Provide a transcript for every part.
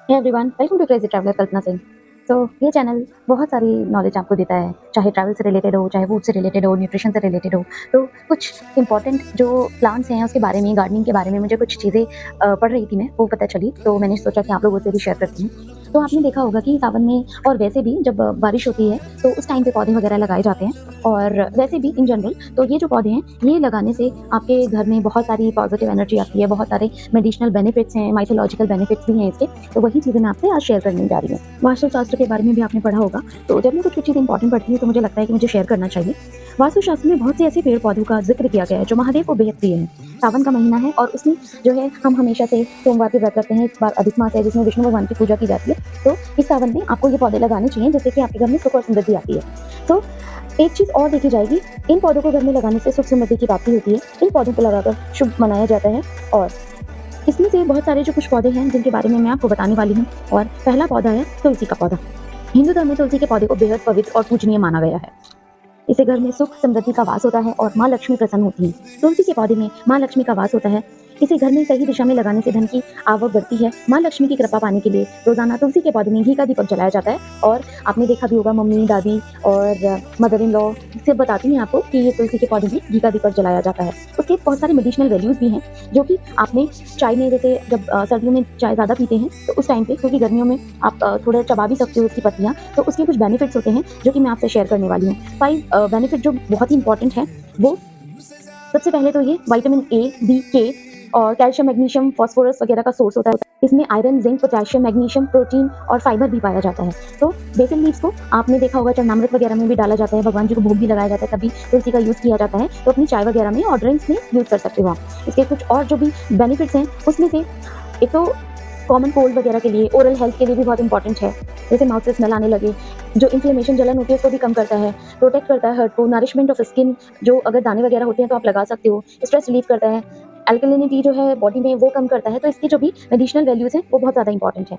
Hey everyone, welcome to crazy traveller Kalpana Singh. तो ये channel बहुत सारी नॉलेज आपको देता है, चाहे ट्रैवल से रिलेटेड हो, चाहे फूड से रिलेटेड हो, न्यूट्रिशन से रिलेटेड हो। तो कुछ इंपॉर्टेंट जो प्लांट्स हैं उसके बारे में, गार्डनिंग के बारे में मुझे कुछ चीज़ें पढ़ रही थी मैं, वो पता चली, तो मैंने सोचा कि आप लोगों से भी शेयर करती हूँ। तो आपने देखा होगा कि सावन में और वैसे भी जब बारिश होती है तो उस टाइम पे पौधे वगैरह लगाए जाते हैं, और वैसे भी इन जनरल तो ये जो पौधे हैं ये लगाने से आपके घर में बहुत सारी पॉजिटिव एनर्जी आती है, बहुत सारे मेडिसिनल बेनिफिट्स हैं, माइथोलॉजिकल बेनिफिट्स भी हैं इसके। तो वही चीज़ें मैं आपसे आज शेयर करने जा रही हूँ। वास्तुशास्त्र के बारे में भी आपने पढ़ा होगा, तो जब मैं कुछ चीज़ इंपॉर्टेंट पढ़ती हूँ तो मुझे लगता है कि मुझे शेयर करना चाहिए। वास्तुशास्त्र में बहुत से ऐसे पेड़ पौधों का जिक्र किया गया है जो महादेव को बेहद प्रिय है। सावन का महीना है और उसमें जो है हम हमेशा से सोमवार के व्रत रखते हैं। इस बार अधिक मास है जिसमें विष्णु भगवान की पूजा की जाती है। तो इस सावन में आपको ये पौधे लगाने चाहिए जिससे कि आपके घर में सुख और समृद्धि आती है। तो एक चीज़ और देखी जाएगी, इन पौधों को घर में लगाने से सुख समृद्धि की प्राप्ति होती है। इन पौधों को लगाकर शुभ मनाया जाता है, और इसमें से बहुत सारे जो कुछ पौधे हैं जिनके बारे में मैं आपको बताने वाली हूँ। और पहला पौधा है तुलसी का पौधा। हिंदू धर्म में तुलसी के पौधे को बेहद पवित्र और पूजनीय माना गया है। इसे घर में सुख समृद्धि का वास होता है और माँ लक्ष्मी प्रसन्न होती है। तुलसी के पौधे में माँ लक्ष्मी का वास होता है। इसे घर में सही दिशा में लगाने से धन की आवक बढ़ती है। माँ लक्ष्मी की कृपा पाने के लिए रोजाना तुलसी के पौधे में घी का दीपक जलाया जाता है। और आपने देखा भी होगा, मम्मी, दादी और मदर इन लॉ से बताती हैं आपको कि ये तुलसी के पौधे में घी का दीपक जलाया जाता है। उसके बहुत सारे मेडिसिनल वैल्यूज भी हैं जो कि आपने चाय में, जैसे जब सर्दियों में चाय ज़्यादा पीते हैं तो उस टाइम पे, क्योंकि गर्मियों में आप थोड़ा चबा भी सकते हो उसकी पत्तियाँ, तो उसके कुछ बेनिफिट्स होते हैं जो कि मैं आपसे शेयर करने वाली हूँ। 5 बेनिफिट जो बहुत ही इंपॉर्टेंट है वो, सबसे पहले तो ये विटामिन ए, बी, के और कैल्शियम, मैग्नीशियम, फास्फोरस वगैरह का सोर्स होता है। इसमें iron, zinc, potassium, magnesium, protein और फाइबर भी पाया जाता है। तो बेसिल लीव्स को आपने देखा होगा चरणामृत वगैरह में भी डाला जाता है, भगवान जी को भोग भी लगाया जाता है, तभी तुलसी का यूज़ किया जाता है। तो अपनी चाय वगैरह में और ड्रिंक्स में यूज़ कर सकते हो आप। इसके कुछ और जो भी बेनिफिट्स हैं उसमें से एक तो कॉमन कोल्ड वगैरह के लिए, ओरल हेल्थ के लिए भी बहुत इंपॉर्टेंट है। जैसे माउथ से स्मेल आने लगे, जो इन्फ्लेमेशन, जलन होती है उसको भी कम करता है, प्रोटेक्ट करता है हर्ट को, नरिशमेंट ऑफ स्किन, जो अगर दाने वगैरह होते हैं तो आप लगा सकते हो, स्ट्रेस रिलीफ करता है, अल्कलिनिटी जो है बॉडी में वो कम करता है। तो इसकी जो भी मेडिसिनल वैल्यूज हैं वो बहुत ज़्यादा इंपॉर्टेंट है।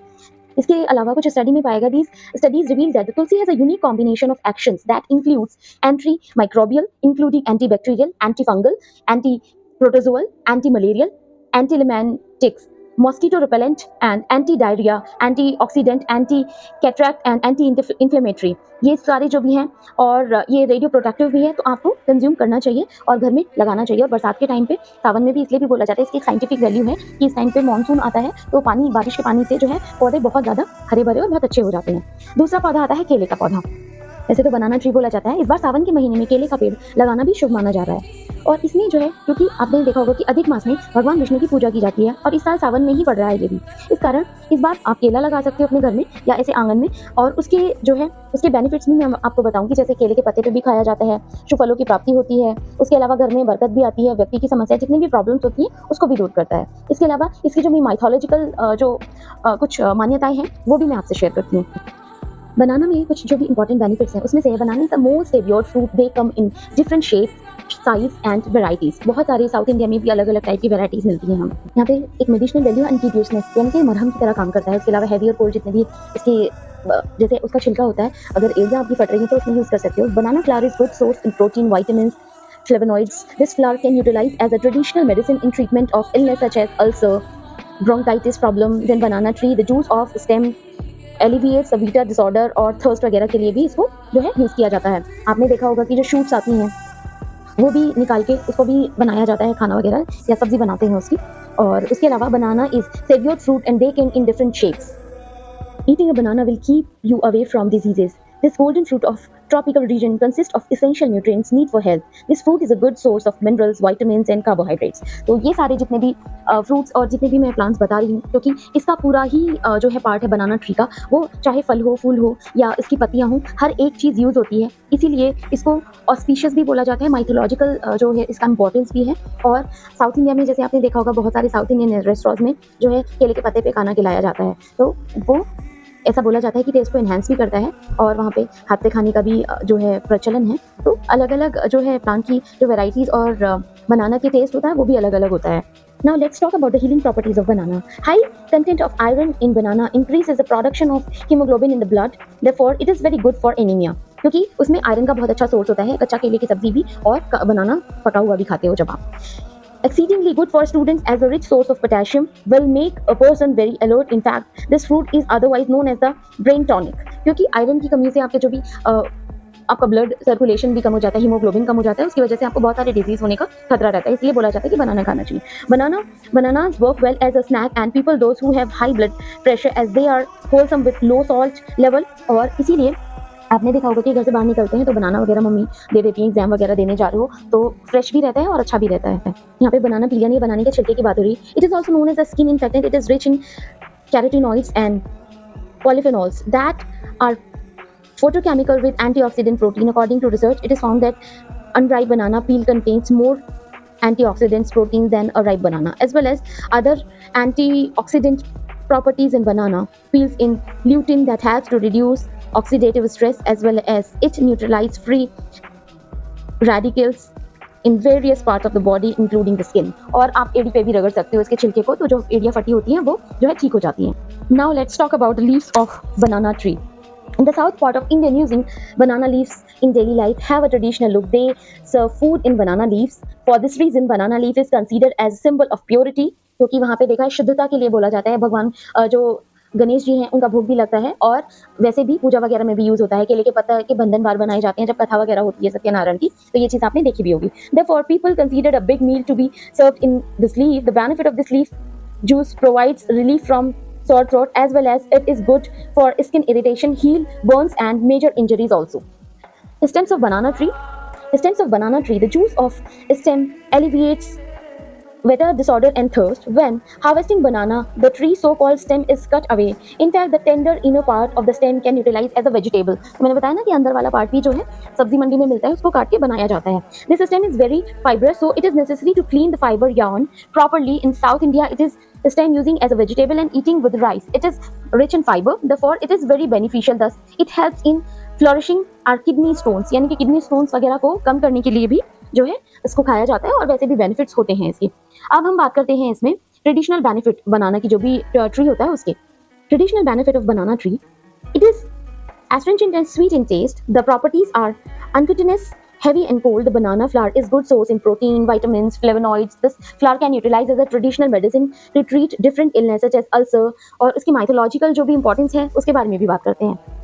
इसके अलावा कुछ स्टडी में पाएगा, these studies reveal that tulsi has a unique combination of actions that includes anti microbial, including antibacterial, anti fungal, anti protozoal, anti malarial, anti helmintics, mosquito repellent and anti-diarrhea, antioxidant, anti-cataract and anti-inflammatory। ये सारे जो भी हैं, और ये radio protective भी है, तो आपको कंज्यूम करना चाहिए और घर में लगाना चाहिए। और बरसात के टाइम पे, सावन में भी इसलिए भी बोला जाता है, इसकी एक साइंटिफिक वैल्यू है कि इस टाइम पे मानसून आता है तो पानी, बारिश के पानी से जो है पौधे बहुत ज़्यादा हरे भरे और बहुत अच्छे हो जाते हैं। दूसरा पौधा आता है केले का पौधा। वैसे तो बनाना ट्री बोला जाता है, इस बार सावन के महीने में केले का पेड़ लगाना भी शुभ माना जा रहा है। और इसमें जो है, क्योंकि आपने देखा होगा कि अधिक मास में भगवान विष्णु की पूजा की जाती है और इस साल सावन में ही पड़ रहा है ये भी, इस कारण इस बार आप केला लगा सकते हो अपने घर में या ऐसे आंगन में। और उसके जो है उसके बेनिफिट्स भी मैं आपको बताऊंगी। जैसे केले के पत्ते पे भी खाया जाता है, शुभ फलों की प्राप्ति होती है। उसके अलावा घर में बरकत भी आती है, व्यक्ति की समस्या जितनी भी प्रॉब्लम्स होती हैं उसको भी दूर करता है। इसके अलावा इसकी जो भी माइथोलॉजिकल जो कुछ मान्यताएं हैं वो भी मैं आपसे शेयर करती हूँ। बनाना में कुछ जो भी इंपॉर्टेंट बेनिफिट्स हैं उसमें से, banana is the most favourite fruit, they come in different shapes, size and varieties. बहुत सारे साउथ इंडिया में भी अलग अलग टाइप की वेराइटीज मिलती हैं। हम यहाँ पे एक मेडिसिनल वैल्यू, एंटीट्यूशनेस, यानी कि मरहम की तरह काम करता है। उसके अलावा हैवी और कोल्ड जितने भी इसके जैसे उसका छिलका होता है, अगर एरिया आपकी फट रही है तो उसमें यूज कर सकते हो। बनाना flower is good source in protein, vitamins, flavonoids. This flower can utilize as a traditional medicine in treatment of illness such as ulcer, bronchitis problem. Then banana tree, the juice of stem alleviates vata disorder और thirst वगैरह के लिए भी इसको जो है use किया जाता है। आपने देखा होगा कि जो शूट्स आती हैं वो भी निकाल के उसको भी बनाया जाता है, खाना वगैरह या सब्जी बनाते हैं उसकी। और उसके अलावा banana is saviour fruit and they can in different shapes. Eating a banana will keep you away from diseases. This golden fruit of tropical region consists of essential nutrients need for health. This fruit is a good source of minerals, vitamins and carbohydrates. तो ये सारे जितने भी fruits और जितने भी मैं plants बता रही हूँ, क्योंकि इसका पूरा ही जो है पार्ट है बनाना ट्री का, वो चाहे फल हो, फूल हो या इसकी पत्तियाँ हो, हर एक चीज़ यूज़ होती है। इसीलिए इसको ऑस्पिशियस भी बोला जाता है, माइथोलॉजिकल जो है इसका इंपॉर्टेंस भी है। और साउथ इंडिया में जैसे आपने देखा होगा, बहुत सारे साउथ इंडियन रेस्टोरेंट्स में जो है केले के पत्ते पे खाना खिलाया जाता है, तो वो ऐसा बोला जाता है कि टेस्ट को एनहांस भी करता है। और वहाँ पे हाथ से खाने का भी जो है प्रचलन है। तो अलग अलग जो है प्लांट की जो वेराइटीज़ और बनाना के टेस्ट होता है वो भी अलग अलग होता है। Now let's talk about the healing properties of banana. High content of iron in banana increases the production of hemoglobin in the blood. Therefore, it is very good for anemia. क्योंकि उसमें आयरन का बहुत अच्छा source होता है। कच्चा केले की सब्जी भी और बनाना पका हुआ भी खाते हो जब आप। exceedingly good for students as a rich source of potassium, will make a person very alert. In fact, this fruit is otherwise known as the brain tonic, क्योंकि आयरन की कमी से आपके जो भी आपका ब्लड सर्कुलेशन भी कम हो जाता है, हीमोग्लोबिन कम हो जाता है, उसकी वजह से आपको बहुत सारे डिजीज होने का खतरा रहता है, इसलिए बोला जाता है कि बनाना खाना चाहिए। Bananas work well as a snack and people those who have high blood pressure as they are wholesome with low salt level, और इसीलिए आपने देखा होगा कि घर से बाहर निकलते हैं तो बनाना वगैरह मम्मी दे देती हैं, एग्जाम वगैरह देने जा रहे हो तो फ्रेश भी रहता है और अच्छा भी रहता है। यहाँ पे बनाना पीलिया नहीं, बनाने के छिलके की बात हो रही है। It is also known as a skin infectant, it is rich in carotenoids and polyphenols that are photochemical with antioxidant protein. According to research, it is found that unripe banana peel contains more antioxidants protein than a ripe banana, as well as other antioxidant properties in banana peels in lutein that helps to reduce oxidative stress, as well as it neutralizes free radicals in various parts of the body including the skin. और आप एड़ी पे भी रगड़ सकते हो इसके छिलके को, तो जो एड़ियाँ फटी होती हैं वो जो है ठीक हो जाती हैं। Now let's talk about the leaves of banana tree. In the south part of India, using banana leaves in daily life have a traditional look. They serve food in banana leaves. For this reason, banana leaf is considered as a symbol of purity. क्योंकि वहाँ पे देखा है शुद्धता के लिए बोला जाता है। भगवान जो गणेश जी हैं उनका भोग भी लगता है, और वैसे भी पूजा वगैरह में भी यूज होता है। केले के पत्ता के बंधन बार बनाए जाते हैं जब कथा वगैरह होती है सत्यनारायण की, तो ये चीज आपने देखी भी होगी। Therefore, people consider a big meal to be served in this leaf. The benefit of this leaf juice provides relief from sore throat, as well as it is good for skin irritation, heal burns and major injuries also. Stems of banana tree. Stems of banana tree. The juice of stem alleviates weather disorder and thirst. When harvesting banana, the tree so-called stem is cut away. In fact, the tender inner part of the stem can utilize as a vegetable. तो मैंने बताया ना कि अंदर वाला part भी जो है सब्जी मंडी में मिलता है, उसको काट के बनाया जाता है। This stem is very fibrous, so it is necessary to clean the fiber yarn properly. In South India, it is stem using as a vegetable and eating with rice. It is rich in fiber, therefore it is very beneficial. Thus, it helps in flourishing our kidney stones, यानी कि kidney stones वगैरह को कम करने के लिए भी जो है इसको खाया जाता है, और वैसे भी बेनिफिट्स होते हैं इसके। अब हम बात करते हैं इसमें ट्रेडिशनल बेनिफिट बनाना की, जो भी ट्री होता है उसके। Traditional benefit of banana tree, it is astringent and sweet in taste. The properties are unctuous, heavy and cold. The banana flour is good source in protein, vitamins, flavonoids. This flour can utilize as a traditional medicine to treat different illness such as ulcer, और उसकी mythological जो भी importance है उसके बारे में भी बात करते हैं।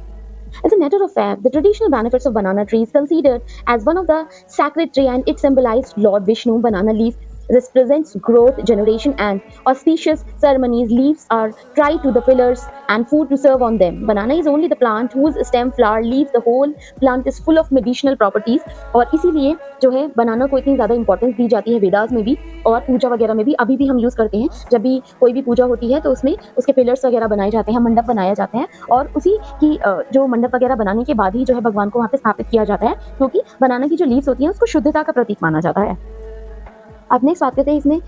As a matter of fact, the traditional benefits of banana tree is considered as one of the sacred tree, and it symbolized Lord Vishnu. Banana leaf represents growth, generation, and auspicious ceremonies. Leaves are tied to the pillars and food to serve on them. Banana is only the plant whose stem, flower, leaves, the whole plant is full of medicinal properties, और इसीलिए जो है बनाना को इतनी ज़्यादा importance दी जाती है वेदास में भी, और पूजा वगैरह में भी अभी भी हम यूज़ करते हैं। जब भी कोई भी पूजा होती है तो उसमें उसके पिलर्स वगैरह बनाए जाते हैं, मंडप बनाया जाते हैं, और उसी की जो मंडप वगैरह बनाने के बाद ही जो है भगवान को वहाँ पे स्थापित किया जाता है, क्योंकि बनाना की जो लीव्स होती हैं उसको शुद्धता का प्रतीक माना जाता है। अब नेक्स्ट बात करते हैं इसमें,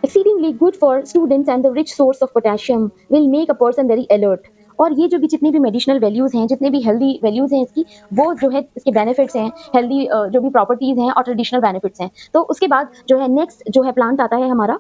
exceedingly good for students and the rich source of potassium will make a person very alert. और ये जो भी जितनी भी मेडिसिनल वैल्यूज़ हैं, जितने भी हेल्दी वैल्यूज़ हैं इसकी, वो जो है इसके बेनिफिट्स हैं, हेल्दी जो भी प्रॉपर्टीज़ हैं और ट्रेडिशनल बेनिफिट्स हैं। तो उसके बाद जो है नेक्स्ट जो है प्लांट आता है हमारा।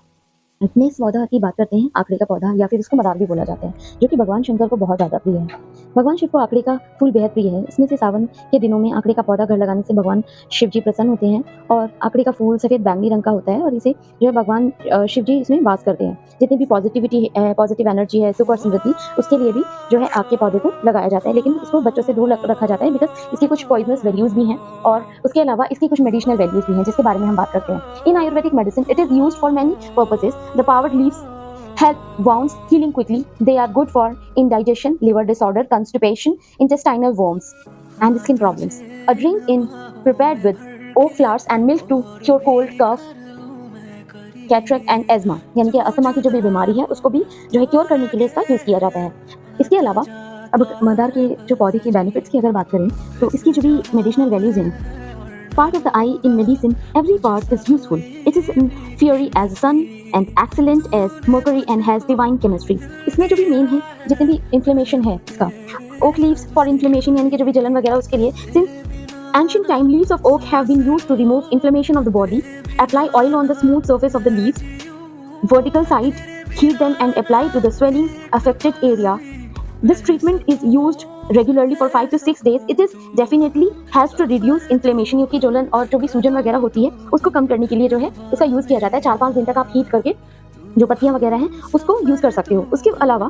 नेक्स्ट पौधा की बात करते हैं, आकड़े का पौधा, या फिर इसको मदार भी बोला जाता है, जो कि भगवान शंकर को बहुत ज़्यादा प्रिय है। भगवान शिव को आकड़े का फूल बेहद प्रिय है। इसमें से सावन के दिनों में आकड़े का पौधा घर लगाने से भगवान शिव जी प्रसन्न होते हैं, और आकड़े का फूल सफ़ेद बैंगनी रंग का होता है, और इसे जो है भगवान शिव जी इसमें वास करते हैं। जितनी भी पॉजिटिविटी है, पॉजिटिव एनर्जी है, सुख और समृद्धि, उसके लिए भी जो है आग के पौधे को लगाया जाता है, लेकिन इसको बच्चों से दूर रखा जाता है, बिकॉज इसकी कुछ पॉइजनस वैल्यूज़ भी हैं, और उसके अलावा इसकी कुछ मेडिसिनल वैल्यूज़ भी हैं, जिसके बारे में हम बात करते हैं। In Ayurvedic medicine it is used for many purposes. The powdered leaves help wounds healing quickly. They are good for indigestion, liver disorder, constipation, intestinal worms, and skin problems. A drink in prepared with oak flowers and milk to cure cold, cough, cataract and asthma, यानी कि asthma की जो भी बीमारी है उसको भी जो है क्योर करने के लिए इसका यूज़ किया जाता है। इसके अलावा अब मदार के जो पौधे के बेनिफिट्स की अगर बात करें तो इसकी जो भी मेडिसिनल वैल्यूज़ हैं, part of the eye in medicine, every part is useful. It is inferior as the sun and excellent as mercury and has divine chemistry. इसमें जो भी मेन है, जितने भी इन्फ्लेमेशन है इसका, oak leaves for inflammation, यानी कि जो भी जलन वगैरह उसके लिए, since ancient time leaves of oak have been used to remove inflammation of the body. Apply oil on the smooth surface of the leaves, vertical side, heat them and apply to the swelling affected area. This treatment is used regularly for 5 to 6 days, it is definitely has to reduce inflammation, क्योंकि जलन और जो भी सूजन वगैरह होती है उसको कम करने के लिए जो है इसका यूज़ किया जाता है। 4-5 दिन तक आप हीट करके जो पत्तियाँ वगैरह हैं उसको यूज़ कर सकते हो। उसके अलावा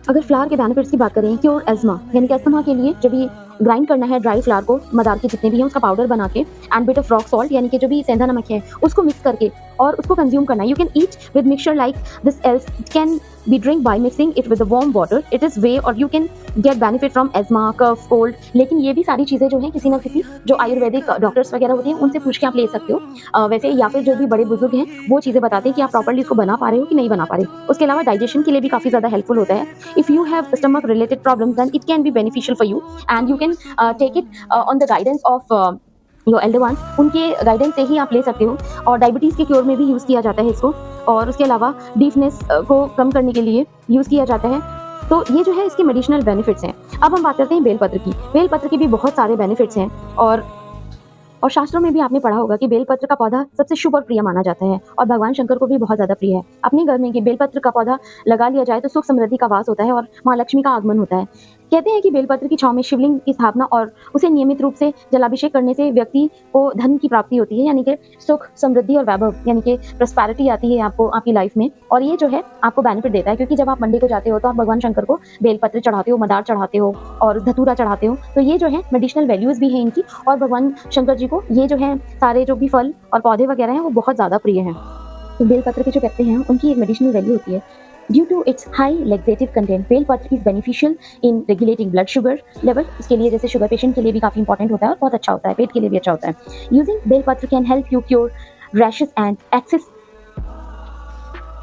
अगर फ्लावर के बेनिफिट्स की बात करें, क्योर एज़मा, यानी कि अस्थमा के लिए जब ये ग्राइंड करना है ड्राई फ्लावर को, मदार के जितने भी हैं उसका पाउडर बना के and bit of rock salt, यानी कि जो भी सेंधा नमक है उसको मिक्स करके और उसको कंज्यूम करना है। You can eat with mixture like this else, it can be drink by mixing it with warm water, it is way और you can get benefit from asthma, cough, cold. लेकिन ये भी सारी चीज़ें जो हैं किसी ना किसी जो आयुर्वेदिक डॉक्टर्स वगैरह होते हैं उनसे पूछ के आप ले सकते हो। वैसे या फिर जो भी बड़े बुजुर्ग हैं वो चीज़ें बताते हैं कि आप प्रॉपर्ली इसको बना पा रहे हो कि नहीं बना पा रहे। उसके अलावा डाइजेशन के लिए भी काफ़ी ज़्यादा हेल्पफुल होता है। If you have stomach related problems then it can be beneficial for you and you can take it on the guidance of your elder ones, उनके गाइडेंस से ही आप ले सकते हो। और डायबिटीज़ के क्योर में भी यूज़ किया जाता है इसको, और उसके अलावा डीफनेस को कम करने के लिए यूज़ किया जाता है। तो ये जो है इसके मेडिसिनल बेनिफिट्स हैं। अब हम बात करते हैं बेलपत्र की। बेलपत्र के भी बहुत सारे बेनिफिट्स हैं और शास्त्रों में भी आपने पढ़ा होगा कि बेलपत्र का पौधा सबसे शुभ और प्रिय माना जाता है और भगवान शंकर को भी बहुत ज़्यादा प्रिय है। अपने घर में कि बेलपत्र का पौधा लगा लिया जाए तो सुख समृद्धि का वास होता है और माँ लक्ष्मी का आगमन होता है। कहते हैं कि बेलपत्र की छांव में शिवलिंग की स्थापना और उसे नियमित रूप से जलाभिषेक करने से व्यक्ति को धन की प्राप्ति होती है, यानी कि सुख समृद्धि और वैभव, यानी कि प्रॉस्पेरिटी आती है आपको आपकी लाइफ में। और ये जो है आपको बेनिफिट देता है, क्योंकि जब आप मंदिर को जाते हो तो आप भगवान शंकर को बेलपत्र चढ़ाते हो, मदार चढ़ाते हो और धतूरा चढ़ाते हो। तो ये जो है मेडिसिनल वैल्यूज भी हैं इनकी, और भगवान शंकर जी को ये जो है सारे जो भी फल और पौधे वगैरह हैं वो बहुत ज़्यादा प्रिय हैं। तो बेलपत्र के जो पत्ते हैं उनकी एक मेडिसिनल वैल्यू होती है। Due to its high laxative content, बेलपत्र is beneficial in regulating blood sugar level। इसके लिए जैसे शुगर पेशेंट के लिए भी काफ़ी इंपॉर्टेंट होता है और बहुत अच्छा होता है, पेट के लिए भी अच्छा होता है। Using बेलपत्र can help you cure rashes and excess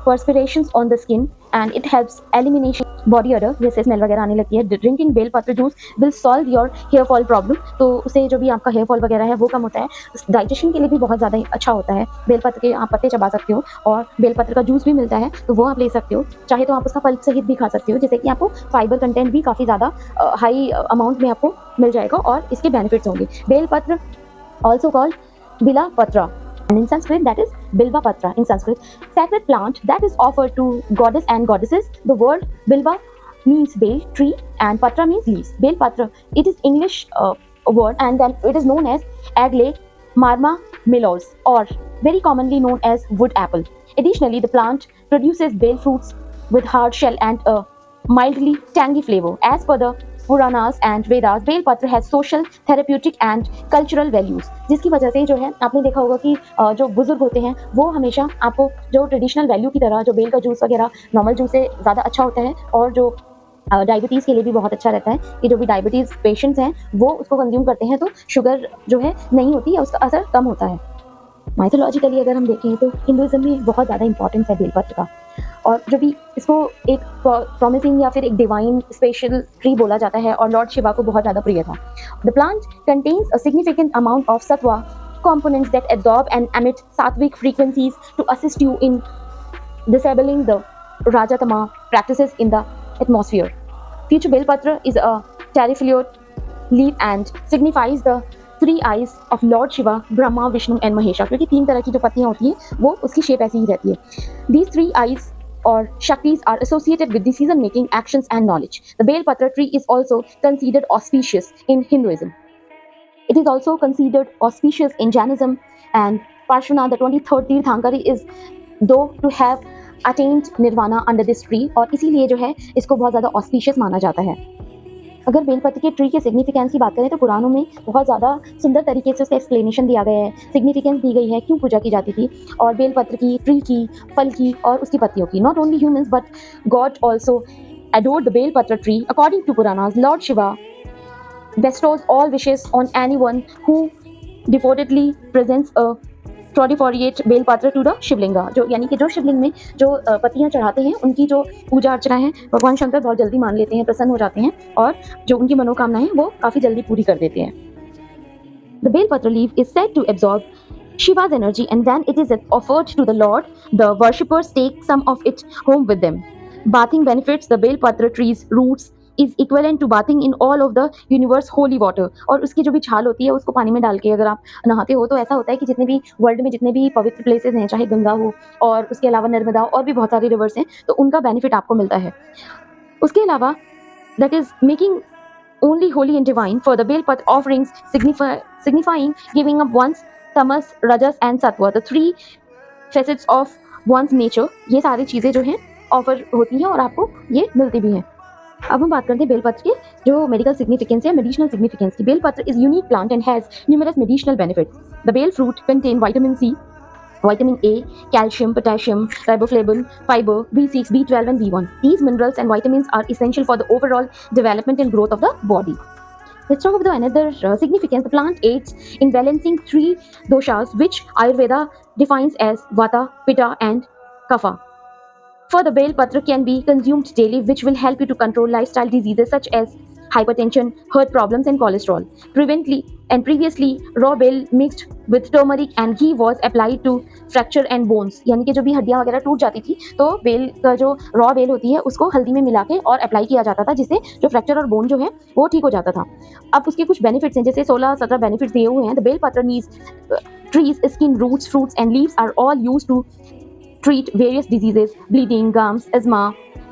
perspirations on the skin and it helps elimination body odor, जैसे स्मेल वगैरह आने लगती है। Drinking belpatra juice will solve your hair fall problem, तो उससे जो भी आपका हेयर फॉल वगैरह है वो कम होता है। डाइजेशन के लिए भी बहुत ज़्यादा अच्छा होता है। बेलपत्र के आप पत्ते चबा सकते हो और बेलपत्र का जूस भी मिलता है तो वो आप ले सकते हो। चाहे तो आप उसका पल्प सहित भी खा सकते हो, जैसे कि आपको फाइबर कंटेंट भी काफ़ी ज़्यादा हाई अमाउंट में आपको मिल जाएगा और इसके बेनिफिट्स होंगे। Belpatra also called bilapatra and in Sanskrit that is Bilva Patra in Sanskrit, sacred plant that is offered to goddess and goddesses. The word Bilva means bale tree and Patra means leaves. Bale Patra, it is English word and then it is known as Aglae Marma Melos or very commonly known as wood apple. Additionally, the plant produces bale fruits with hard shell and a mildly tangy flavor. As per the Puranas and Vedas, belpatra has social, therapeutic and cultural values, जिसकी वजह से जो है आपने देखा होगा कि जो बुजुर्ग होते हैं वो हमेशा आपको जो ट्रेडिशनल वैल्यू की तरह जो बेल का जूस वगैरह नॉर्मल जूस से ज़्यादा अच्छा होता है और जो डायबिटीज़ के लिए भी बहुत अच्छा रहता है कि जो भी डायबिटीज़ पेशेंट्स हैं वो उसको कंज्यूम करते हैं तो शुगर जो है नहीं होती या उसका असर कम होता है। माइथोलॉजिकली अगर हम देखें तो हिंदुइज्म में बहुत ज़्यादा इंपॉर्टेंस है बेलपत्र का, और जो भी इसको एक प्रॉमिसिंग या फिर एक डिवाइन स्पेशल ट्री बोला जाता है और लॉर्ड शिवा को बहुत ज़्यादा प्रिय था। The plant contains a significant amount of sattva components that absorb and emit sattvic frequencies to assist you in disabling the rajatama practices in the atmosphere. Future Belpatra is a tarifluid leaf and signifies the three eyes of Lord Shiva, Brahma, Vishnu and Mahesha, क्योंकि 3 तरह की जो पत्तियां होती हैं वो उसकी shape ऐसी ही रहती है। These 3 eyes or Shaktis are associated with decision making, actions and knowledge. The Belpatra tree is also considered auspicious in Hinduism. It is also considered auspicious in Jainism and Parshvana, the 23rd Tirthankari, is though to have attained nirvana under this tree, और इसीलिए जो है इसको बहुत ज़्यादा auspicious माना जाता है। अगर बेलपत्र के ट्री के सिग्निफिकेंस की बात करें तो पुराणों में बहुत ज़्यादा सुंदर तरीके से उसका एक्सप्लेनेशन दिया गया है, सिग्निफिकेंस दी गई है क्यों पूजा की जाती थी, और बेलपत्र की, ट्री की, फल की और उसकी पत्तियों की। Not only humans but God also adored the बेलपत्र tree. According to Puranas, Lord Shiva bestows all wishes on anyone who devotedly presents a टॉडिफोरिएट बेलपत्र टू द शिवलिंगा, जो यानी कि जो शिवलिंग में जो पत्तियां चढ़ाते हैं उनकी जो पूजा अर्चना है भगवान शंकर बहुत जल्दी मान लेते हैं, प्रसन्न हो जाते हैं और जो उनकी मनोकामना है वो काफ़ी जल्दी पूरी कर देते हैं। The belpatra leaf is said to absorb Shiva's energy and when it is offered to the Lord, the worshippers take some of it home with them. Bathing benefits, the बेलपत्र tree's roots is equivalent to bathing in all of the universe holy water, और उसकी जो भी छाल होती है उसको पानी में डाल के अगर आप नहाते हो तो ऐसा होता है कि जितने भी वर्ल्ड में जितने भी पवित्र प्लेसेस हैं, चाहे गंगा हो और उसके अलावा नर्मदा और भी बहुत सारे रिवर्स हैं, तो उनका बेनिफिट आपको मिलता है। उसके अलावा that is making only holy and divine, for the Belpatra offerings signifying giving up one's tamas, rajas and sattva, the three facets of one's nature. ये सारी चीजें जो हैं ऑफर होती हैं और आपको ये मिलती भी हैं। अब हम बात करते हैं बेलपत्र के जो मेडिकल सिग्निफिकेंस है, मेडिसिनल सिग्निफिकेंस की। Belpatra is unique plant and has numerous medicinal benefits. The bel fruit contain vitamin C, vitamin A, calcium, potassium, riboflavin, fiber, B6, B12 and B1. These minerals and vitamins are essential for the overall development and growth of the body. Let's talk about another significance. The plant aids in balancing three doshas, which Ayurveda defines as Vata, Pitta and Kapha. Further, bale patra can be consumed daily, which will help you to control lifestyle diseases such as hypertension, heart problems, and cholesterol. Previously, raw bale mixed with turmeric and ghee was applied to fracture and bones. यानी कि जो भी हड्डियां वगैरह टूट जाती थी तो बेल का जो रॉ बेल होती है उसको हल्दी में मिला के और अप्लाई किया जाता था, जिससे जो फ्रैक्चर और बोन जो है वो ठीक हो जाता था। अब उसके कुछ बेनिफिट्स हैं, जैसे 16-17 बेनिफिट्स दिए हुए हैं। द बेल पत्र trees, skin, roots, fruits and leaves are all used to treat various diseases: bleeding, gums, asthma,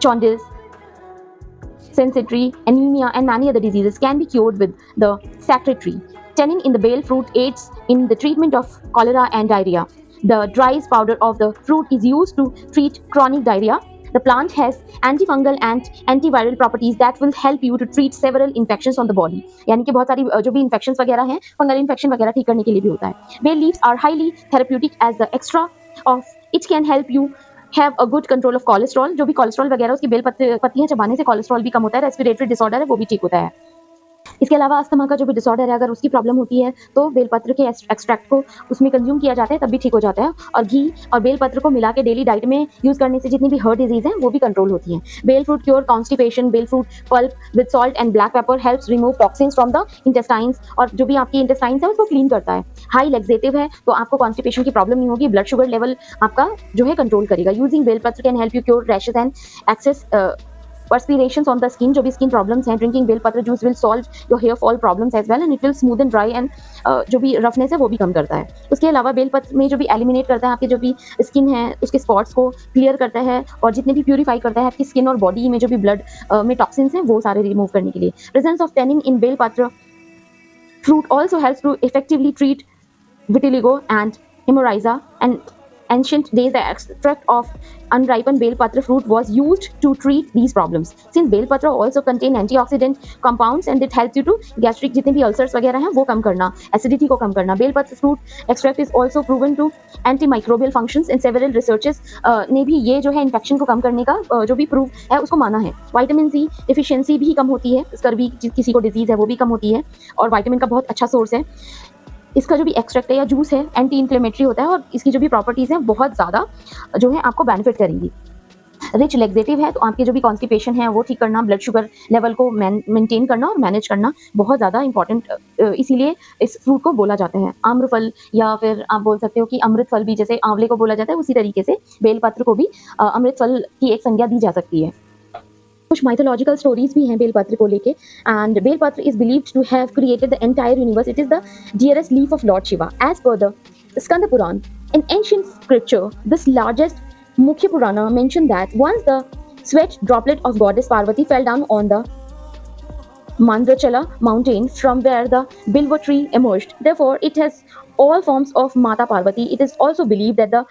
jaundice, dysentery, anemia, and many other diseases can be cured with the sacred tree. Tannin in the bale fruit aids in the treatment of cholera and diarrhea. The dry powder of the fruit is used to treat chronic diarrhea. The plant has antifungal and antiviral properties that will help you to treat several infections on the body. यानी कि बहुत सारी जो भी infections वगैरह हैं, fungal infection वगैरह ठीक करने के लिए भी होता है। Bay leaves are highly therapeutic as the extra of it can help you have a good control of cholesterol. जो भी कोलेस्ट्रॉल वगैरह उसकी बेल पत्तियां चबाने से कोलेस्ट्रॉल भी कम होता है। रेस्पिरेटरी डिसऑर्डर है वो भी ठीक होता है। इसके अलावा अस्थमा का जो भी डिसऑर्डर है, अगर उसकी प्रॉब्लम होती है तो बेलपत्र के एक्सट्रैक्ट को उसमें कंज्यूम किया जाता है, तब भी ठीक हो जाता है। और घी और बेलपत्र को मिला के डेली डाइट में यूज करने से जितनी भी हार्ट डिजीज है वो भी कंट्रोल होती हैं। Bel fruit cure constipation. Bel fruit pulp with salt and black pepper helps remove toxins from the intestines, और जो भी आपकी इंटेस्टाइन्स है उसको क्लीन करता है। हाई लेग्जेटिव है तो आपको कॉन्स्टिपेशन की प्रॉब्लम नहीं होगी। ब्लड शुगर लेवल आपका जो है कंट्रोल करेगा। Using belpatra can help you cure rashes and excess perspirations on the skin. जो भी स्किन प्रॉब्लम्स हैं, drinking bel patra juice will solve your hair fall problems as well and it will smooth and dry and जो भी roughness है वो भी कम करता है। उसके अलावा बेल पत्र में जो भी एलिमिनेट करता है आपके जो भी स्किन है उसके स्पॉट्स को क्लियर करता है, और जितने भी प्यूरीफाई करता है आपकी स्किन और बॉडी में जो भी ब्लड में टॉक्सिन्स हैं वो सारे रिमूव करने के लिए। Presence of tannin in bel patra fruit also helps to effectively treat vitiligo and hemorrhagia. And ancient days, the extract of unripened bale patra fruit was used to treat these problems. Since bale patra also contain antioxidant compounds and it helps you to gastric जितने भी ulcers वगैरह हैं वो कम करना, acidity को कम करना। Bell patra fruit extract is also proven to antimicrobial functions in several researches ने भी ये जो है इन्फेक्शन को कम करने का जो भी प्रूव है उसको माना है। विटामिन सी डिफिशियंसी भी कम होती है, स्कर्वी किसी को डिजीज है वो भी कम होती है, और विटामिन का बहुत अच्छा सोर्स है। इसका जो भी एक्सट्रैक्ट है या जूस है एंटी इन्फ्लेमेटरी होता है, और इसकी जो भी प्रॉपर्टीज़ हैं बहुत ज़्यादा जो है आपको बेनिफिट करेंगी। रिच लेग्जेटिव है तो आपके जो भी कॉन्स्टिपेशन है वो ठीक करना, ब्लड शुगर लेवल को मेंटेन करना और मैनेज करना बहुत ज़्यादा इंपॉर्टेंट, इसीलिए इस फ्रूट को बोला जाता है आम्रफल, या फिर आप बोल सकते हो कि अमृत फल भी, जैसे आंवले को बोला जाता है उसी तरीके से बेलपत्र को भी अमृत फल की एक संज्ञा दी जा सकती है। कुछ माइथोलॉजिकल स्टोरीज भी हैं बेलपत्र को लेके। And belpatra is believed to have created the entire universe. It is the dearest leaf of lord Shiva as per the Skanda Purana. In ancient scripture this largest मुख्य पुराना mentioned that once the sweat droplet of goddess Parvati fell down on the Mandrachala mountain from where the Bilva tree emerged. Therefore, it has all forms of Mata Parvati. It is also believed that the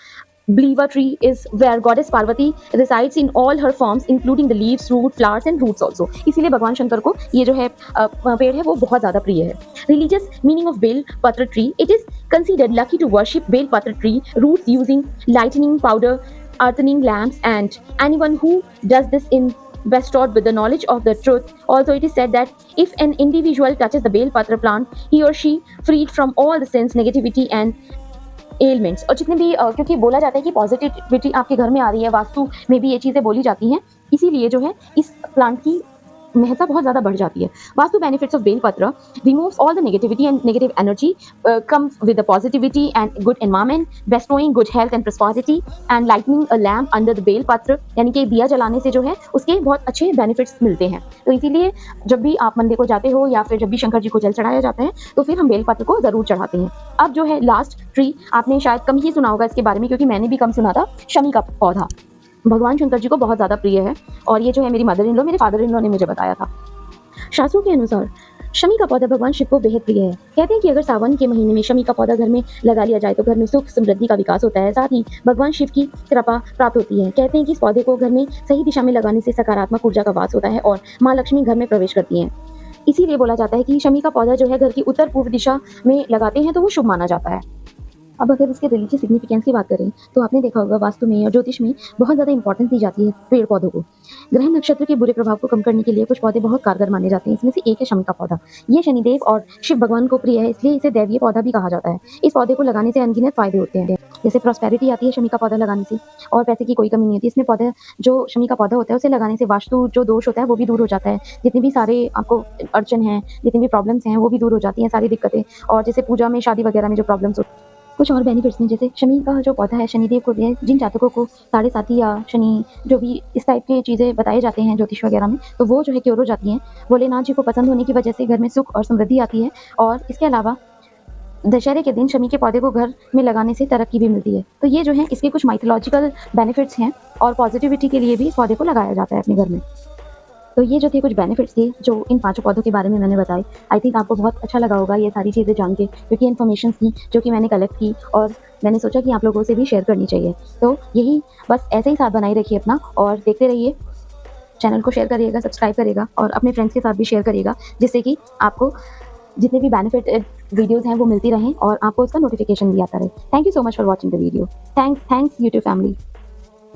Bilva tree is where goddess Parvati resides in all her forms, including the leaves, root, flowers and roots also. इसीलिए भगवान शंकर को ये जो है पेड़ है वो बहुत ज़्यादा प्रिय है। Religious meaning of Bel Patra tree. It is considered lucky to worship Bel Patra tree roots using lightning powder, earthening lamps, and anyone who does this in bestowed with the knowledge of the truth. Also, it is said that if an individual touches the Bel Patra plant, he or she freed from all the sins, negativity and elements. और जितने भी क्योंकि बोला जाता है कि positivity आपके घर में आ रही है, वास्तु में भी ये चीज़ें बोली जाती हैं, इसीलिए जो है इस प्लांट की महत्ता बहुत ज़्यादा बढ़ जाती है। Vastu benefits of bel patra removes all the negativity and negative energy, comes with the positivity and good environment, bestowing good health and prosperity and lightning a lamp under the bel patra, यानी कि दिया जलाने से जो है उसके बहुत अच्छे बेनिफिट्स मिलते हैं। तो इसीलिए जब भी आप मंदिर को जाते हो या फिर जब भी शंकर जी को जल चढ़ाया जाता है तो फिर हम बेल पत्र को ज़रूर चढ़ाते हैं। अब जो है लास्ट ट्री, आपने शायद कम ही सुना होगा इसके बारे में क्योंकि मैंने भी कम सुना था। शमी का पौधा भगवान शंकर जी को बहुत ज़्यादा प्रिय है, और ये जो है मेरी मदर इन लॉ, मेरे फादर इन लॉ ने मुझे बताया था। शास्त्रों के अनुसार शमी का पौधा भगवान शिव को बेहद प्रिय है। कहते हैं कि अगर सावन के महीने में शमी का पौधा घर में लगा लिया जाए तो घर में सुख समृद्धि का विकास होता है, साथ ही भगवान शिव की कृपा प्राप्त होती है। कहते हैं कि इस पौधे को घर में सही दिशा में लगाने से सकारात्मक ऊर्जा का वास होता है और माँ लक्ष्मी घर में प्रवेश करती हैं। इसीलिए बोला जाता है कि शमी का पौधा जो है घर की उत्तर पूर्व दिशा में लगाते हैं तो वो शुभ माना जाता है। अब अगर इसके रिलीजियस सिग्निफिकेंस की बात करें तो आपने देखा होगा वास्तु में और ज्योतिष में बहुत ज़्यादा इंपॉर्टेंस दी जाती है पेड़ पौधों को। ग्रह नक्षत्र के बुरे प्रभाव को कम करने के लिए कुछ पौधे बहुत कारगर माने जाते हैं। इसमें से एक है शमी का पौधा। ये शनिदेव और शिव भगवान को प्रिय है, इसलिए इसे दैवीय पौधा भी कहा जाता है। इस पौधे को लगाने से अनगिनत फायदे होते हैं, जैसे प्रॉस्पेरिटी आती है शमी का पौधा लगाने से और पैसे की कोई कमी नहीं होती। इसमें पौधा जो शमी का पौधा होता है उसे लगाने से वास्तु जो दोष होता है वो भी दूर हो जाता है। जितनी भी सारे आपको अड़चन हैं, जितनी भी प्रॉब्लम्स हैं वो भी दूर हो जाती हैं, सारी दिक्कतें। और जैसे पूजा में शादी वगैरह में जो प्रॉब्लम्स कुछ और बेनिफिट्स हैं, जैसे शनि का जो पौधा है शनिदेव को दिया है। जिन जातकों को साढ़े साथी या शनि जो भी इस टाइप की चीज़ें बताए जाते हैं ज्योतिष वगैरह में, तो वो जो है क्योर हो जाती हैं। भोलेनाथ जी को पसंद होने की वजह से घर में सुख और समृद्धि आती है। और इसके अलावा दशहरे के दिन शमी के पौधे को घर में लगाने से तरक्की भी मिलती है। तो ये जो है इसके कुछ माइथोलॉजिकल बेनिफिट्स हैं और पॉजिटिविटी के लिए भी इस पौधे को लगाया जाता है अपने घर में। तो ये जो थे कुछ बेनिफिट्स थे जो इन 5 पौधों के बारे में मैंने बताए। आई थिंक आपको बहुत अच्छा लगा होगा ये सारी चीज़ें जान के, क्योंकि इन्फॉर्मेशन थी जो कि मैंने कलेक्ट की और मैंने सोचा कि आप लोगों से भी शेयर करनी चाहिए। तो यही बस ऐसे ही साथ बनाए रखिए अपना और देखते रहिए। चैनल को शेयर करिएगा, सब्सक्राइब करिएगा और अपने फ्रेंड्स के साथ भी शेयर करिएगा, जिससे कि आपको जितने भी बेनिफिटेड वीडियोज़ हैं वो मिलती रहें और आपको उसका नोटिफिकेशन भी आता रहे। Thank you so much for watching the video. Thanks YouTube family.